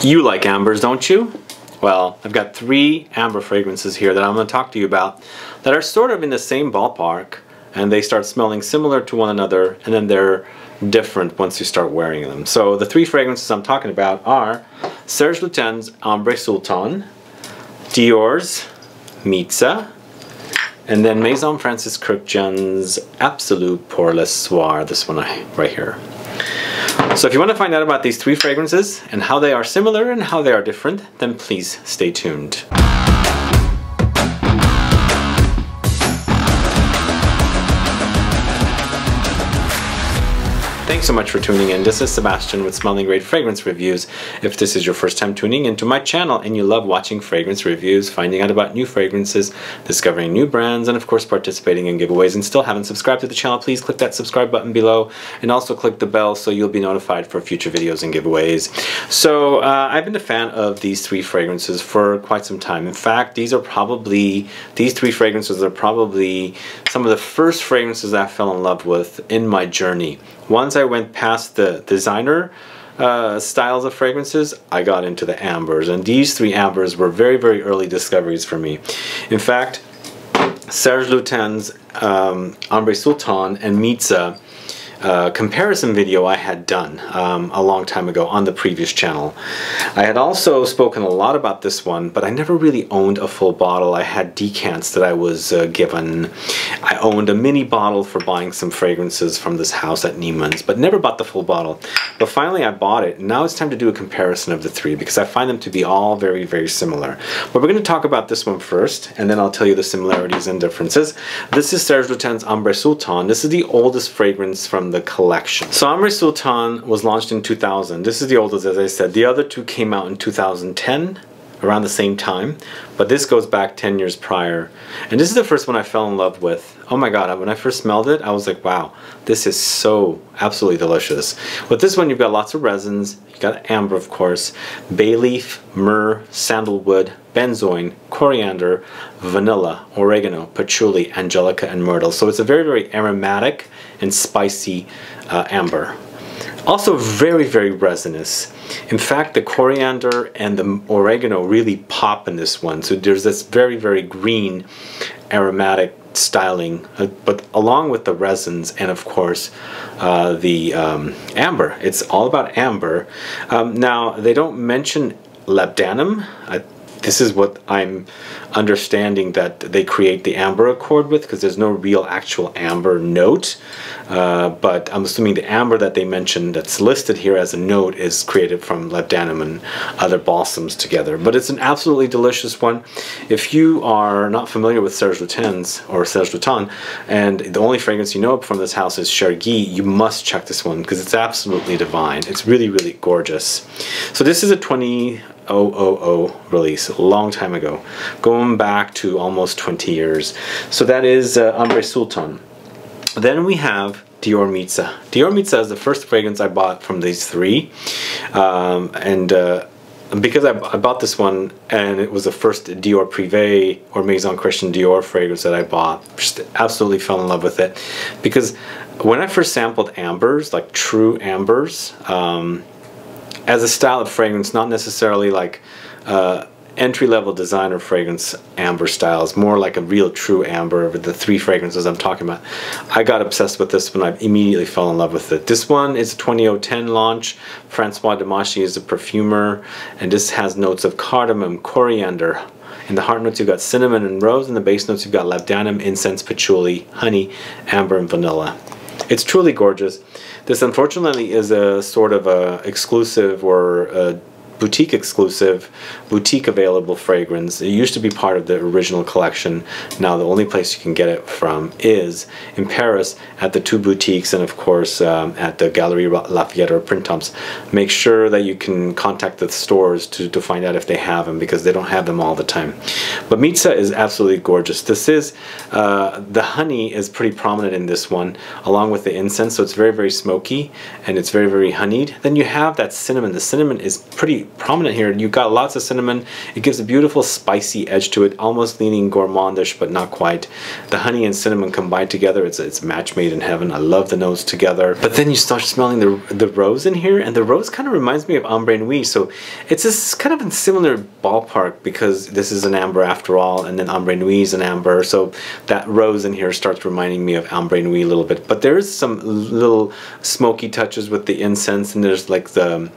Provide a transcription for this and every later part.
You like ambers, don't you? Well, I've got 3 amber fragrances here that I'm going to talk to you about that are sort of in the same ballpark, and they start smelling similar to one another, and then they're different once you start wearing them. So the 3 fragrances I'm talking about are Serge Lutens Ambre Sultan, Dior's Mitzah, and then Maison Francis Kurkdjian's Absolue pour LeSoir, this one right here. So if you want to find out about these 3 fragrances and how they are similar and how they are different, then please stay tuned. Thanks so much for tuning in. This is Sebastian with Smelling Great Fragrance Reviews. If this is your first time tuning into my channel and you love watching fragrance reviews, finding out about new fragrances, discovering new brands, and of course participating in giveaways, and still haven't subscribed to the channel, please click that subscribe button below and also click the bell so you'll be notified for future videos and giveaways. So I've been a fan of these 3 fragrances for quite some time. In fact, these 3 fragrances are probably some of the first fragrances I fell in love with in my journey. Once I went past the designer styles of fragrances, I got into the ambers, and these 3 ambers were very, very early discoveries for me. In fact, Serge Lutens Ambre Sultan and Mitzah comparison video I had done a long time ago on the previous channel. I had also spoken a lot about this one, but I never really owned a full bottle. I had decants that I was given. I owned a mini bottle for buying some fragrances from this house at Neiman's, but never bought the full bottle. But finally I bought it, and now it's time to do a comparison of the 3 because I find them to be all very, very similar. But we're going to talk about this one first, and then I'll tell you the similarities and differences. This is Serge Lutens Ambre Sultan. This is the oldest fragrance from the collection. So Ambre Sultan was launched in 2000. This is the oldest, as I said. The other 2 came out in 2010, around the same time, but this goes back 10 years prior. And this is the first one I fell in love with. Oh my god, when I first smelled it, I was like, wow, this is so absolutely delicious. With this one, you've got lots of resins. You got amber, of course, bay leaf, myrrh, sandalwood, benzoin, coriander, vanilla, oregano, patchouli, angelica, and myrtle. So it's a very, very aromatic and spicy amber. Also very, very resinous. In fact, the coriander and the oregano really pop in this one. So there's this very, very green aromatic styling, but along with the resins and of course the amber. It's all about amber. Now, they don't mention Labdanum. This is what I'm understanding that they create the amber accord with, because there's no real actual amber note. But I'm assuming the amber that they mentioned that's listed here as a note is created from Labdanum and other balsams together. But it's an absolutely delicious one. If you are not familiar with Serge Lutens or Serge Lutens, and the only fragrance you know from this house is Chergui, you must check this one because it's absolutely divine. It's really, really gorgeous. So this is a 2000 release, a long time ago, going back to almost 20 years. So that is Ambre Sultan. Then we have Dior Mitzah. Dior Mitzah is the first fragrance I bought from these 3, because I bought this one, and it was the first Dior Privé or Maison Christian Dior fragrance that I bought. Just absolutely fell in love with it, because when I first sampled ambers, like true ambers, as a style of fragrance, not necessarily like entry-level designer fragrance amber styles, more like a real true amber with the 3 fragrances I'm talking about. I got obsessed with this one. I immediately fell in love with it. This one is a 2010 launch. Francois Demachi is the perfumer, and this has notes of cardamom, coriander. In the heart notes you've got cinnamon and rose, and the base notes you've got labdanum, incense, patchouli, honey, amber, and vanilla. It's truly gorgeous. This unfortunately is a sort of a exclusive or a boutique exclusive, boutique available fragrance. It used to be part of the original collection. Now the only place you can get it from is in Paris at the 2 boutiques, and of course at the Galerie Lafayette or Printemps. Make sure that you can contact the stores to find out if they have them, because they don't have them all the time. But Mitzah is absolutely gorgeous. This is, the honey is pretty prominent in this one, along with the incense, so it's very, very smoky, and it's very, very honeyed. Then you have that cinnamon. The cinnamon is pretty prominent here. You've got lots of cinnamon. It gives a beautiful spicy edge to it, almost leaning gourmandish, but not quite. The honey and cinnamon combined together, it's match made in heaven. I love the notes together. But then you start smelling the rose in here, and the rose kind of reminds me of Ambre Nuit. So it's this kind of a similar ballpark, because this is an amber after all, and then Ambre Nuit is an amber. So that rose in here starts reminding me of Ambre Nuit a little bit. But there is some little smoky touches with the incense, and there's like the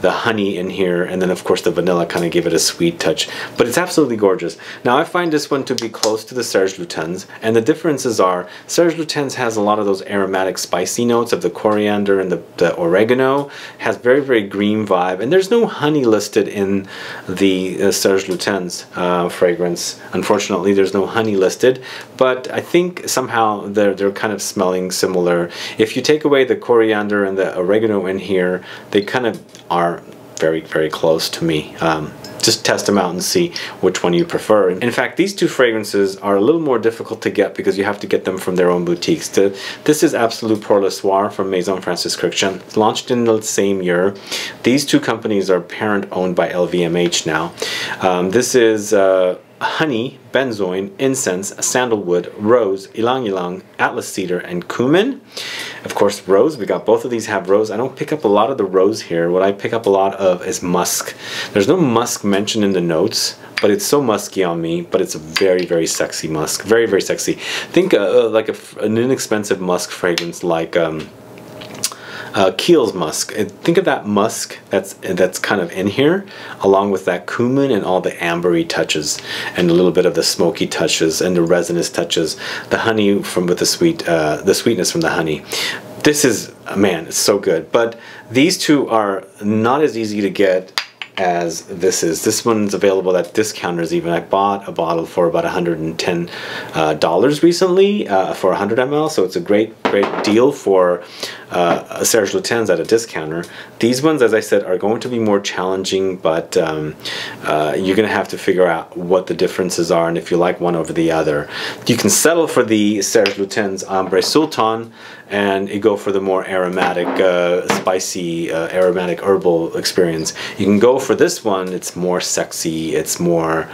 honey in here, and then of course the vanilla kind of gave it a sweet touch. But it's absolutely gorgeous. Now I find this one to be close to the Serge Lutens, and the differences are Serge Lutens has a lot of those aromatic spicy notes of the coriander and the oregano, has very green vibe, and there's no honey listed in the Serge Lutens fragrance. Unfortunately, there's no honey listed, but I think somehow they're kind of smelling similar. If you take away the coriander and the oregano in here, they kind of are very close to me. Just test them out and see which one you prefer. In fact, these two fragrances are a little more difficult to get because you have to get them from their own boutiques. This is Absolue pour LeSoir from Maison Francis Kurkdjian. It's launched in the same year. These two companies are parent owned by LVMH now. This is honey, benzoin, incense, sandalwood, rose, ylang ylang, atlas cedar, and cumin. Of course, rose. We got both of these have rose. I don't pick up a lot of the rose here. What I pick up a lot of is musk. There's no musk mentioned in the notes, but it's so musky on me. But it's a very sexy musk. Very sexy. Think like an inexpensive musk fragrance like Kiehl's musk. Think of that musk that's kind of in here, along with that cumin and all the ambery touches, and a little bit of the smoky touches and the resinous touches. The honey with the sweetness from the honey. This is, man, it's so good. But these two are not as easy to get as this is. This one's available at discounters even. I bought a bottle for about $110 recently for 100 ml, so it's a great deal for Serge Lutens at a discounter. These ones, as I said, are going to be more challenging, but you're going to have to figure out what the differences are and if you like one over the other. You can settle for the Serge Lutens Ambre Sultan and you go for the more aromatic, spicy, aromatic herbal experience. You can go for this one. It's more sexy. It's more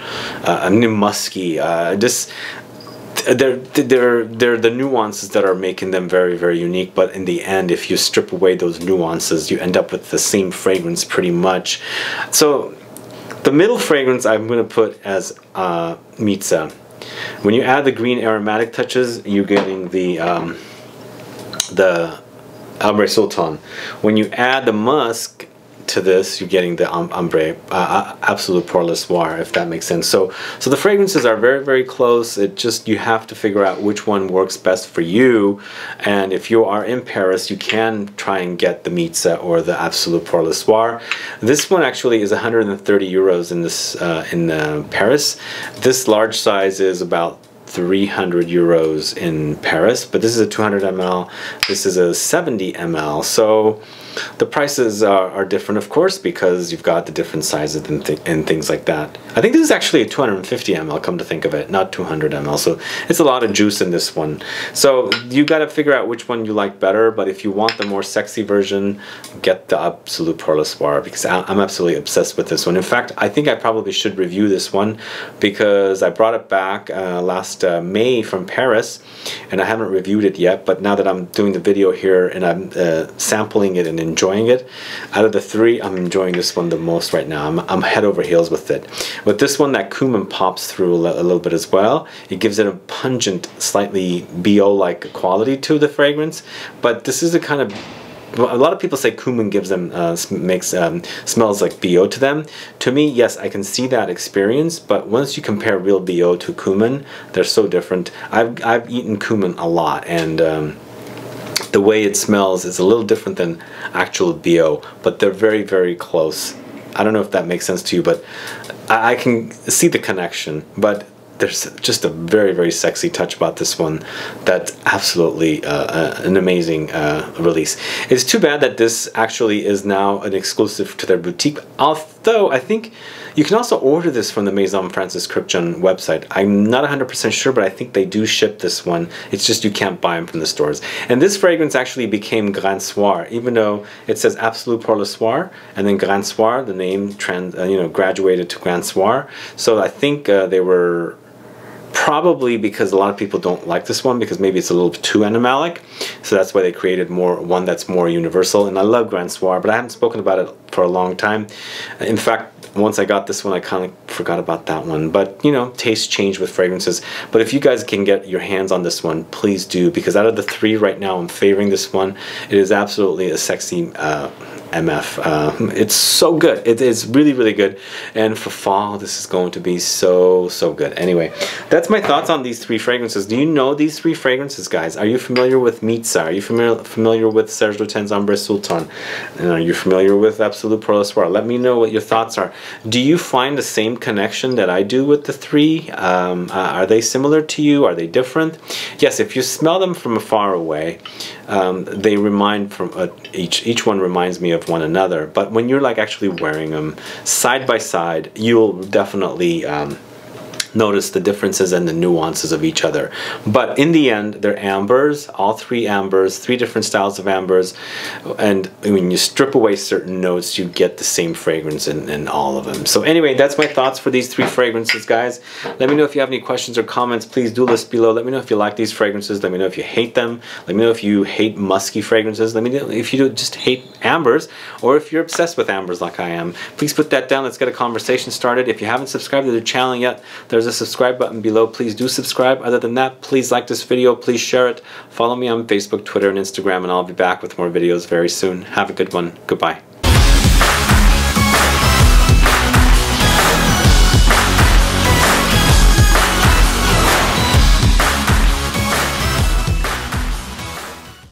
musky. They're the nuances that are making them very unique, but in the end, if you strip away those nuances, you end up with the same fragrance pretty much. So the middle fragrance I'm going to put as Mitzah. When you add the green aromatic touches, you're getting the Ambre Sultan. When you add the musk to this, you're getting the Ambre Absolue pour LeSoir, if that makes sense. So the fragrances are very close. It just, you have to figure out which one works best for you. And if you are in Paris, you can try and get the Mitzah or the Absolue pour LeSoir. This one actually is 130 euros in this in Paris. This large size is about 300 euros in Paris, but this is a 200 ml, this is a 70 ml, so the prices are different, of course, because you've got the different sizes and things like that. I think this is actually a 250 ml, come to think of it, not 200 ml, so it's a lot of juice in this one. So you got to figure out which one you like better, but if you want the more sexy version, get the Absolue pour LeSoir, because I'm absolutely obsessed with this one. In fact, I think I probably should review this one, because I brought it back last May from Paris, and I haven't reviewed it yet, but now that I'm doing the video here and I'm sampling it and enjoying it, out of the three, I'm enjoying this one the most right now. I'm head over heels with it. With this one, that cumin pops through a little bit as well. It gives it a pungent, slightly BO-like quality to the fragrance, but this is a kind of, a lot of people say cumin gives them smells like BO to them. To me, yes, I can see that experience, but once you compare real BO to cumin, they're so different. I've eaten cumin a lot, and the way it smells is a little different than actual BO, but they're very close. I don't know if that makes sense to you, but I can see the connection. But there's just a very sexy touch about this one that's absolutely an amazing release. It's too bad that this actually is now an exclusive to their boutique. I'll though I think you can also order this from the Maison Francis Kurkdjian website. I'm not 100% sure, but I think they do ship this one. It's just you can't buy them from the stores. And this fragrance actually became Grand Soir, even though it says Absolue pour LeSoir, and then Grand Soir, the name graduated to Grand Soir. So I think they were probably, because a lot of people don't like this one because maybe it's a little too animalic, so that's why they created one that's more universal. And I love Grand Soir, but I haven't spoken about it for a long time. In fact, once I got this one, I kind of forgot about that one. But you know, tastes change with fragrances. But if you guys can get your hands on this one, please do, because out of the three right now, I'm favoring this one. It is absolutely a sexy MF. It's so good. It is really, really good. And for fall, this is going to be so, so good. Anyway, that's my thoughts on these three fragrances. Do you know these three fragrances, guys? Are you familiar with Mitzah? Are you familiar with Serge Lutens Ambre Sultan? And are you familiar with Absolue pour LeSoir? Let me know what your thoughts are. Do you find the same connection that I do with the three? Are they similar to you? Are they different? Yes, if you smell them from far away, they remind each one reminds me of one another. But when you're like actually wearing them side by side, you'll definitely notice the differences and the nuances of each other. But in the end, they're ambers, all three ambers, three different styles of ambers, and when you strip away certain notes, you get the same fragrance in all of them. So anyway, that's my thoughts for these three fragrances, guys. Let me know if you have any questions or comments. Please do list below. Let me know if you like these fragrances. Let me know if you hate them. Let me know if you hate musky fragrances. Let me know if you just hate ambers, or if you're obsessed with ambers like I am. Please put that down. Let's get a conversation started. If you haven't subscribed to the channel yet, there's a subscribe button below. Please do subscribe. Other than that, please like this video, please share it, follow me on Facebook, Twitter, and Instagram, and I'll be back with more videos very soon. Have a good one. Goodbye.